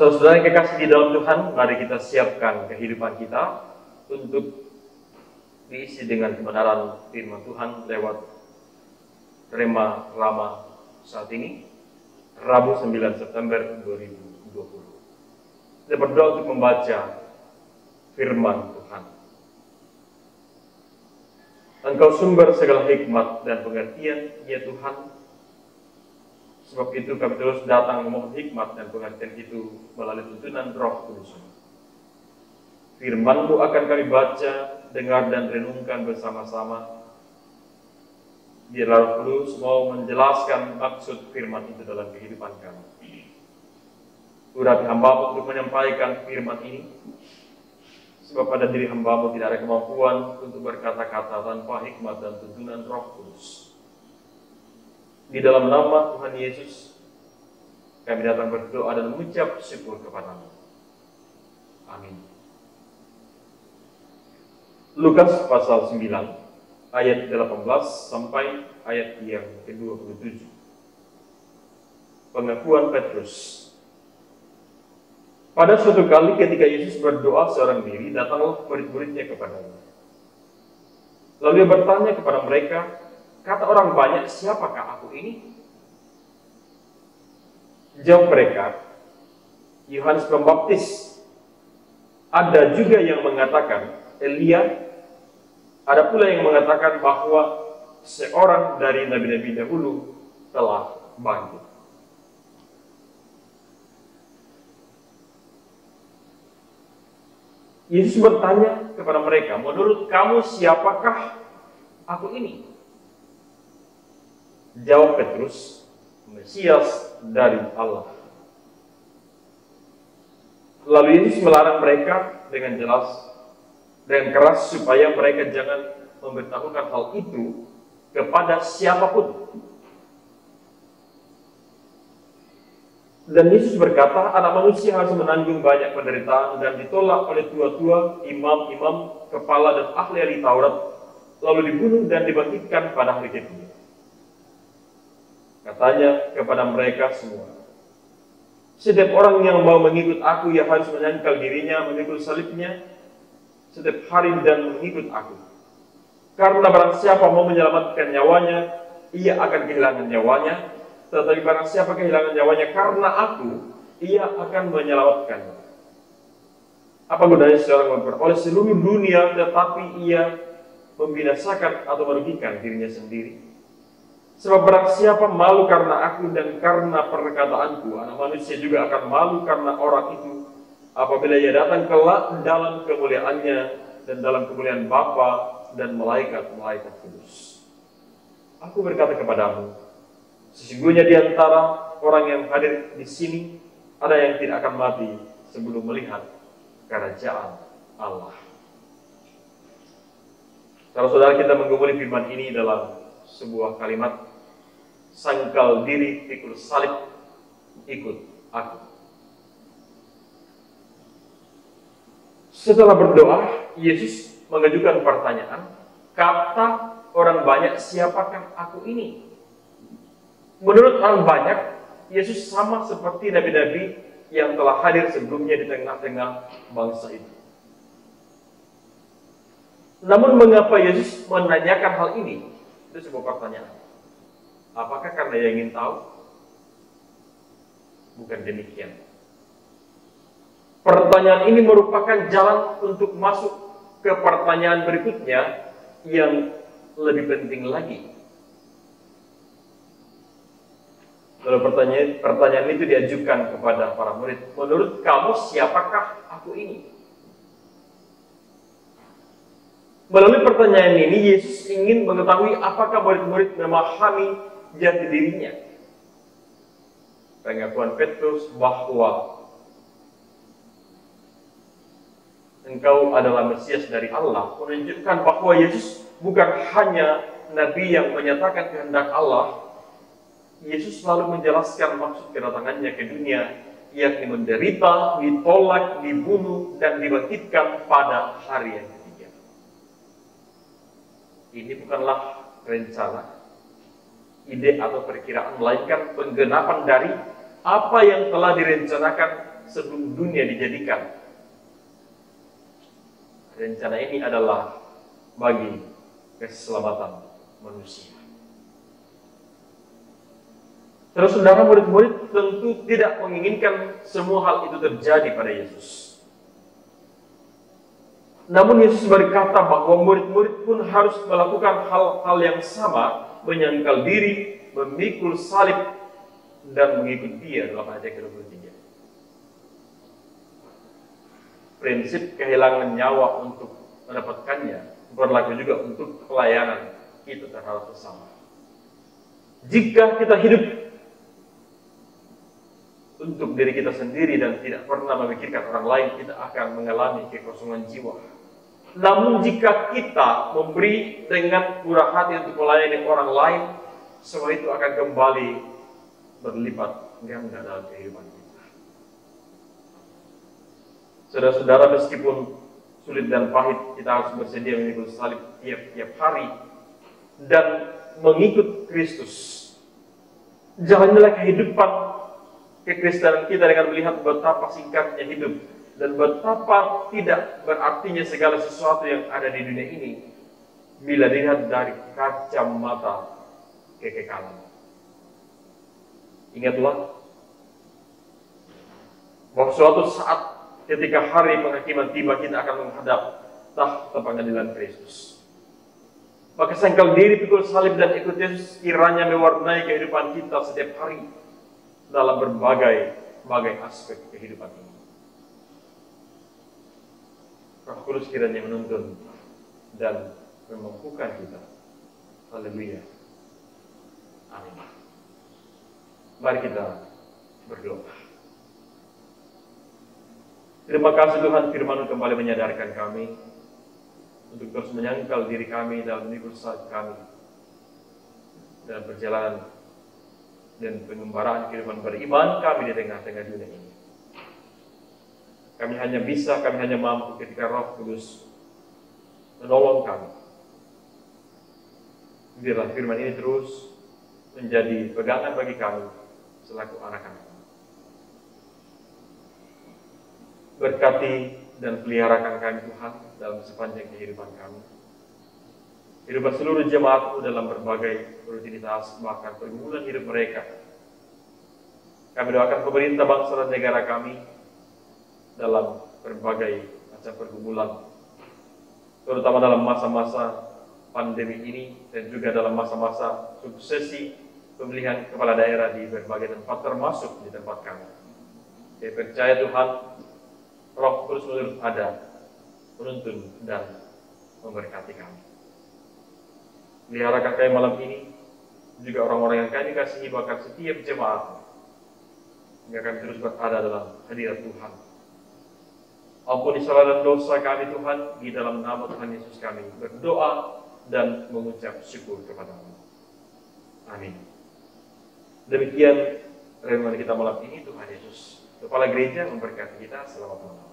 Saudara-saudara yang kekasih di dalam Tuhan, mari kita siapkan kehidupan kita untuk diisi dengan kebenaran firman Tuhan lewat Rema Rama saat ini, Rabu 9 September 2020. Kita berdoa untuk membaca firman Tuhan. Engkau sumber segala hikmat dan pengertian, ya Tuhan. Sebab itu kami terus datang memohon hikmat dan pengertian itu melalui tuntunan Roh Kudus. Firman-Mu akan kami baca, dengar dan renungkan bersama-sama. Biarlah Roh Kudus mau menjelaskan maksud firman itu dalam kehidupan kami. Urapi hamba-Mu untuk menyampaikan firman ini. Sebab pada diri hamba-Mu tidak ada kemampuan untuk berkata-kata tanpa hikmat dan tuntunan Roh Kudus. Di dalam nama Tuhan Yesus, kami datang berdoa dan mengucap syukur kepada-Mu. Amin. Lukas pasal 9, ayat 18 sampai ayat yang ke-27. Pengakuan Petrus. Pada suatu kali ketika Yesus berdoa seorang diri, datanglah murid-muridnya kepadanya. Lalu dia bertanya kepada mereka, kata orang banyak, siapakah aku ini? Jawab mereka, Yohanes Pembaptis. Ada juga yang mengatakan Elia. Ada pula yang mengatakan bahwa seorang dari nabi-nabi dahulu telah bangkit. Yesus bertanya kepada mereka, menurut kamu siapakah aku ini? Jawab Petrus, Mesias dari Allah. Lalu Yesus melarang mereka dengan jelas, dengan keras, supaya mereka jangan memberitahukan hal itu kepada siapapun. Dan Yesus berkata, anak manusia harus menanggung banyak penderitaan dan ditolak oleh tua-tua, imam-imam, kepala dan ahli Taurat, lalu dibunuh dan dibangkitkan pada hari ketiga. Katanya kepada mereka semua, setiap orang yang mau mengikut aku, ia harus menyangkal dirinya, memikul salibnya setiap hari dan mengikut aku. Karena barang siapa mau menyelamatkan nyawanya, ia akan kehilangan nyawanya. Tetapi barang siapa kehilangan nyawanya karena aku, ia akan menyelamatkannya. Apa gunanya seorang memperoleh seluruh dunia, tetapi ia membinasakan atau merugikan dirinya sendiri? Sebab barang siapa malu karena aku dan karena perkataanku, anak manusia juga akan malu karena orang itu apabila ia datang kelak dalam kemuliaannya dan dalam kemuliaan Bapa dan malaikat-malaikat kudus. Aku berkata kepadamu, sesungguhnya di antara orang yang hadir di sini ada yang tidak akan mati sebelum melihat kerajaan Allah. Saudara-saudara, kita menggumuli firman ini dalam sebuah kalimat, sangkal diri, pikul salib, ikut aku. Setelah berdoa, Yesus mengajukan pertanyaan, kata orang banyak, siapakah aku ini? Menurut orang banyak, Yesus sama seperti nabi-nabi yang telah hadir sebelumnya di tengah-tengah bangsa itu. Namun mengapa Yesus menanyakan hal ini? Itu sebuah pertanyaan. Apakah karena dia ingin tahu? Bukan demikian. Pertanyaan ini merupakan jalan untuk masuk ke pertanyaan berikutnya yang lebih penting lagi. Lalu pertanyaan itu diajukan kepada para murid. Menurut kamu siapakah aku ini? Melalui pertanyaan ini, Yesus ingin mengetahui apakah murid-murid memahami jati dirinya. Pengakuan Petrus bahwa engkau adalah Mesias dari Allah menunjukkan bahwa Yesus bukan hanya Nabi yang menyatakan kehendak Allah. Yesus selalu menjelaskan maksud kedatangannya ke dunia, yakni menderita, ditolak, dibunuh, dan dibangkitkan pada hari yang ketiga. Ini bukanlah rencana, ide atau perkiraan, melainkan penggenapan dari apa yang telah direncanakan sebelum dunia dijadikan. Rencana ini adalah bagi keselamatan manusia. Terus saudara, murid-murid tentu tidak menginginkan semua hal itu terjadi pada Yesus. Namun Yesus berkata bahwa murid-murid pun harus melakukan hal-hal yang sama, menyangkal diri, memikul salib, dan mengikut Dia dalam ayat ke-23. Prinsip kehilangan nyawa untuk mendapatkannya berlaku juga untuk pelayanan kita terhadap sesama. Jika kita hidup untuk diri kita sendiri dan tidak pernah memikirkan orang lain, kita akan mengalami kekosongan jiwa. Namun jika kita memberi dengan murah hati untuk melayani orang lain, semua itu akan kembali berlipat ganda dalam kehidupan kita. Saudara-saudara, meskipun sulit dan pahit, kita harus bersedia memikul salib tiap-tiap hari dan mengikut Kristus. Jalanilah kehidupan kekristenan kita dengan melihat betapa singkatnya hidup dan betapa tidak berartinya segala sesuatu yang ada di dunia ini bila dilihat dari kacamata kekekalan. Ingatlah bahwa suatu saat ketika hari penghakiman tiba, kita akan menghadap tahta pengadilan Kristus. Maka sangkal diri, pikul salib, dan ikut Yesus kiranya mewarnai kehidupan kita setiap hari dalam berbagai aspek kehidupan ini. Roh Kudus kiranya menuntun dan memampukan kita. Haleluya. Amin. Mari kita berdoa. Terima kasih Tuhan, firman-Mu kembali menyadarkan kami untuk terus menyangkal diri kami dalam memikul salib kami dalam perjalanan dan pengembaraan kehidupan beriman kami di tengah-tengah dunia ini. Kami hanya mampu ketika Roh Kudus menolong kami. Biarlah firman ini terus menjadi pegangan bagi kami selaku anak-anak. Berkati dan peliharakan kami Tuhan dalam sepanjang kehidupan kami. Kehidupan seluruh jemaat-Mu dalam berbagai rutinitas, bahkan pergumulan hidup mereka. Kami doakan pemerintah bangsa dan negara kami dalam berbagai macam pergumulan, terutama dalam masa-masa pandemi ini dan juga dalam masa-masa suksesi pemilihan kepala daerah di berbagai tempat, termasuk di tempat kami. Saya percaya Tuhan, Roh terus menerus ada, menuntun dan memberkati kami. Peliharakan kami malam ini, juga orang-orang yang kami kasihi, bahkan setiap jemaat, hingga kami terus berada dalam hadirat Tuhan. Ampuni salah dan dosa kami Tuhan, di dalam nama Tuhan Yesus kami berdoa dan mengucap syukur kepada-Mu. Amin. Demikian renungan kita malam ini. Tuhan Yesus, Kepala Gereja, memberkati kita. Selamat malam.